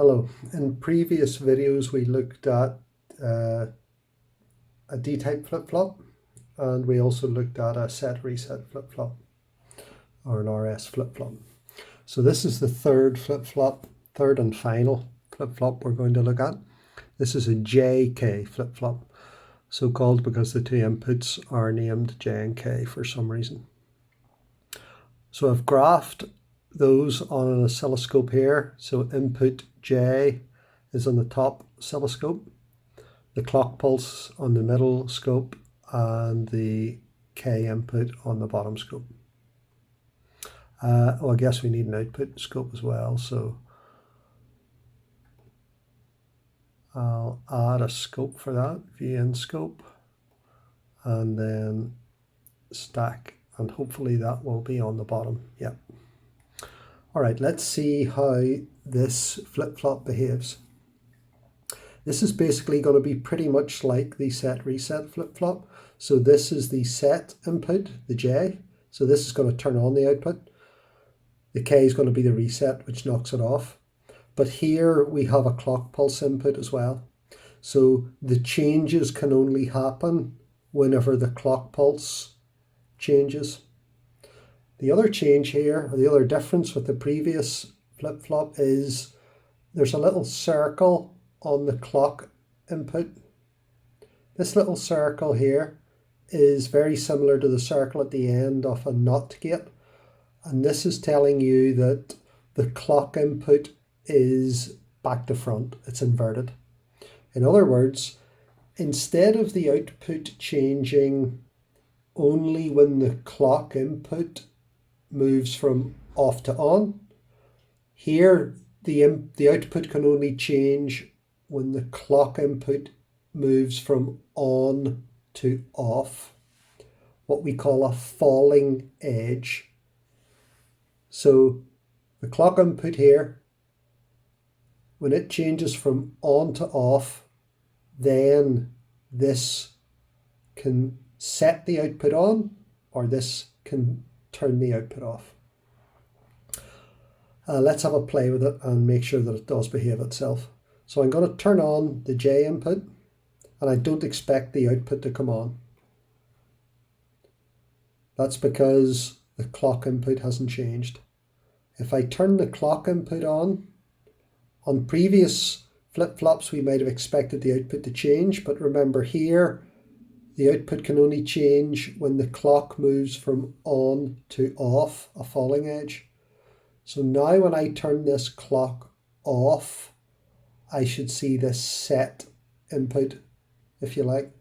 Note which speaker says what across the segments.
Speaker 1: Hello. In previous videos we looked at a D-type flip-flop, and we also looked at a set reset flip-flop or an RS flip-flop. So this is the third flip-flop, third and final flip-flop we're going to look at. This is a JK flip-flop, so called because the two inputs are named J and K for some reason. So I've graphed those on an oscilloscope here. So input J is on the top oscilloscope, the clock pulse on the middle scope, and the K input on the bottom scope. I guess we need an output scope as well, so I'll add a scope for that, view in scope, and then stack, and hopefully that will be on the bottom. Yep. All right, let's see how this flip-flop behaves. This is basically going to be pretty much like the set reset flip-flop. So this is the set input, the J. So this is going to turn on the output. The K is going to be the reset, which knocks it off. But here we have a clock pulse input as well. So the changes can only happen whenever the clock pulse changes. The other change here, or the other difference with the previous flip-flop, is there's a little circle on the clock input. This little circle here is very similar to the circle at the end of a NOT gate, and this is telling you that the clock input is back to front, it's inverted. In other words, instead of the output changing only when the clock input moves from off to on, here the output can only change when the clock input moves from on to off, what we call a falling edge. So the clock input here, when it changes from on to off, then this can set the output on, or this can turn the output off. Let's have a play with it and make sure that it does behave itself. So I'm going to turn on the J input, and I don't expect the output to come on. That's because the clock input hasn't changed. If I turn the clock input on previous flip-flops we might have expected the output to change, but remember here the output can only change when the clock moves from on to off, a falling edge. So now when I turn this clock off, I should see this set input, if you like,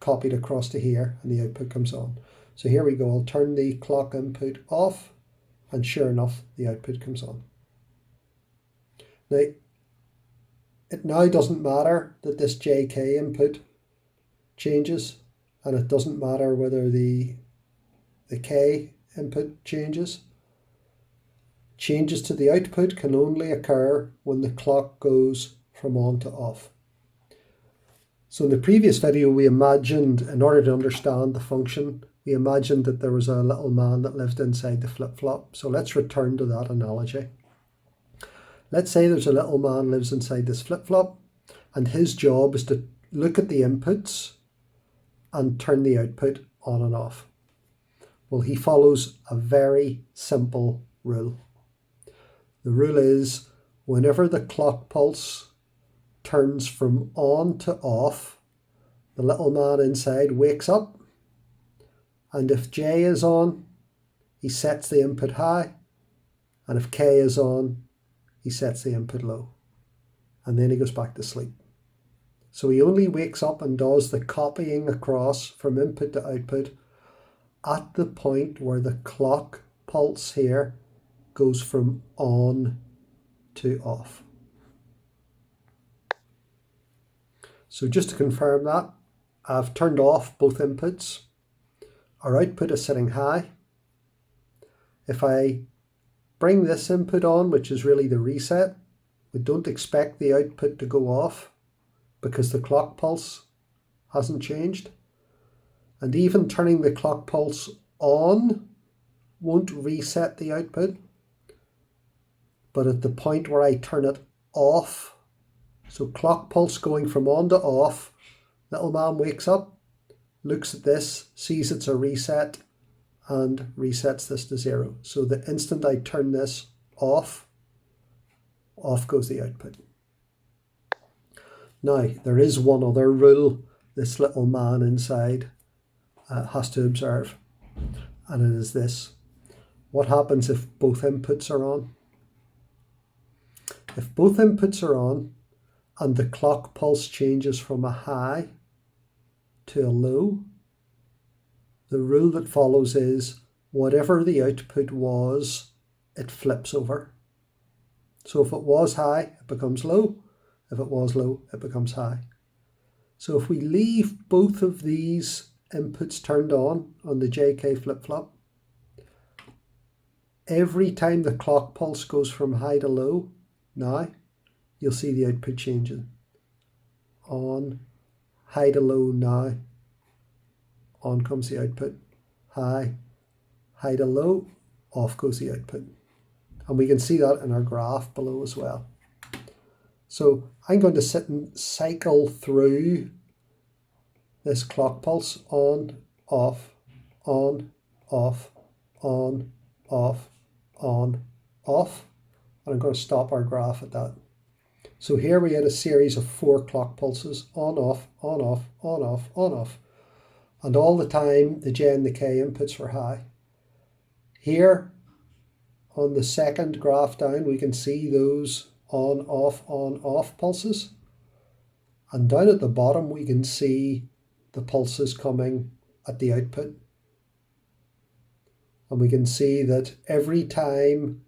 Speaker 1: copied across to here, and the output comes on. So here we go, I'll turn the clock input off, and sure enough, the output comes on. Now, it now doesn't matter that this JK input changes, and it doesn't matter whether the K input changes. Changes to the output can only occur when the clock goes from on to off. So in the previous video we imagined, in order to understand the function, we imagined that there was a little man that lived inside the flip-flop. So let's return to that analogy. Let's say there's a little man lives inside this flip-flop, and his job is to look at the inputs and turn the output on and off. Well, he follows a very simple rule. The rule is whenever the clock pulse turns from on to off, the little man inside wakes up, and if J is on, he sets the input high, and if K is on, he sets the input low, and then he goes back to sleep. So he only wakes up and does the copying across from input to output at the point where the clock pulse here goes from on to off. So just to confirm that, I've turned off both inputs. Our output is sitting high. If I bring this input on, which is really the reset, we don't expect the output to go off because the clock pulse hasn't changed. And even turning the clock pulse on won't reset the output. But at the point where I turn it off, so clock pulse going from on to off, little man wakes up, looks at this, sees it's a reset, and resets this to 0. So the instant I turn this off, off goes the output. Now, there is one other rule this little man inside has to observe, and it is this. What happens if both inputs are on? If both inputs are on and the clock pulse changes from a high to a low, the rule that follows is whatever the output was, it flips over. So if it was high, it becomes low. If it was low, it becomes high. So if we leave both of these inputs turned on the JK flip-flop, every time the clock pulse goes from high to low, now you'll see the output changing. On, high to low now, on comes the output. High, high to low, off goes the output. And we can see that in our graph below as well. So I'm going to sit and cycle through this clock pulse on, off, on, off, on, off, on, off. And I'm going to stop our graph at that. So here we had a series of 4 clock pulses, on, off, on, off, on, off, on, off. And all the time the J and the K inputs were high. Here on the second graph down, we can see those on, off pulses. And down at the bottom, we can see the pulses coming at the output. And we can see that every time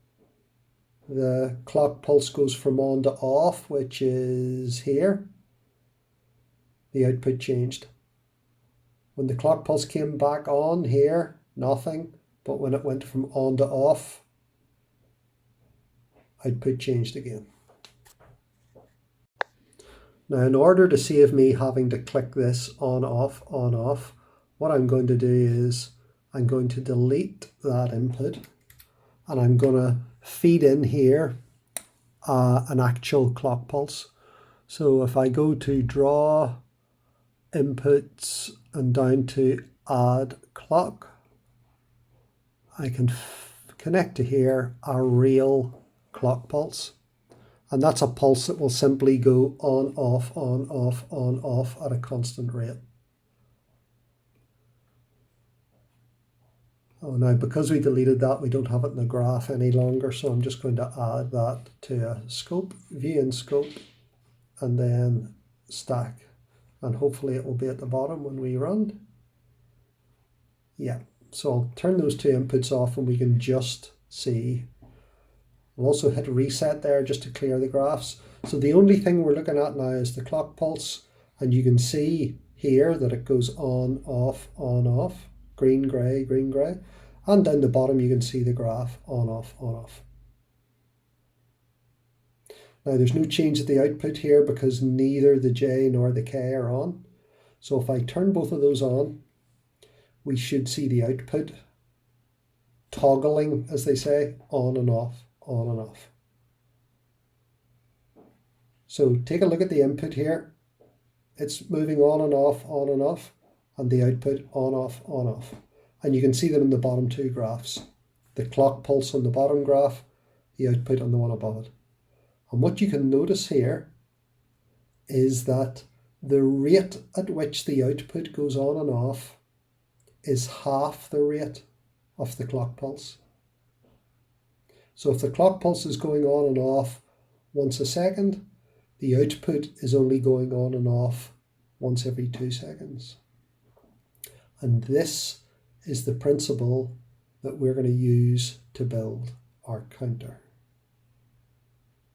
Speaker 1: the clock pulse goes from on to off, which is here, the output changed. When the clock pulse came back on here, nothing. But when it went from on to off, output changed again. Now, in order to save me having to click this on, off, what I'm going to do is I'm going to delete that input and I'm going to feed in here an actual clock pulse. So if I go to draw inputs and down to add clock, I can connect to here a real clock pulse. And that's a pulse that will simply go on, off at a constant rate. Oh, now because we deleted that, we don't have it in the graph any longer. So I'm just going to add that to a scope, view in scope, and then stack. And hopefully it will be at the bottom when we run. Yeah, so I'll turn those 2 inputs off and we can just see. We'll also hit reset there just to clear the graphs. So the only thing we're looking at now is the clock pulse. And you can see here that it goes on, off, green, grey, green, grey. And down the bottom you can see the graph on, off, on, off. Now there's no change at the output here because neither the J nor the K are on. So if I turn both of those on, we should see the output toggling, as they say, on and off, on and off. So take a look at the input here. It's moving on and off, and the output on, off. And you can see them in the bottom 2 graphs. The clock pulse on the bottom graph, the output on the one above it. And what you can notice here is that the rate at which the output goes on and off is half the rate of the clock pulse. So if the clock pulse is going on and off once a second, the output is only going on and off once every 2 seconds. And this is the principle that we're going to use to build our counter.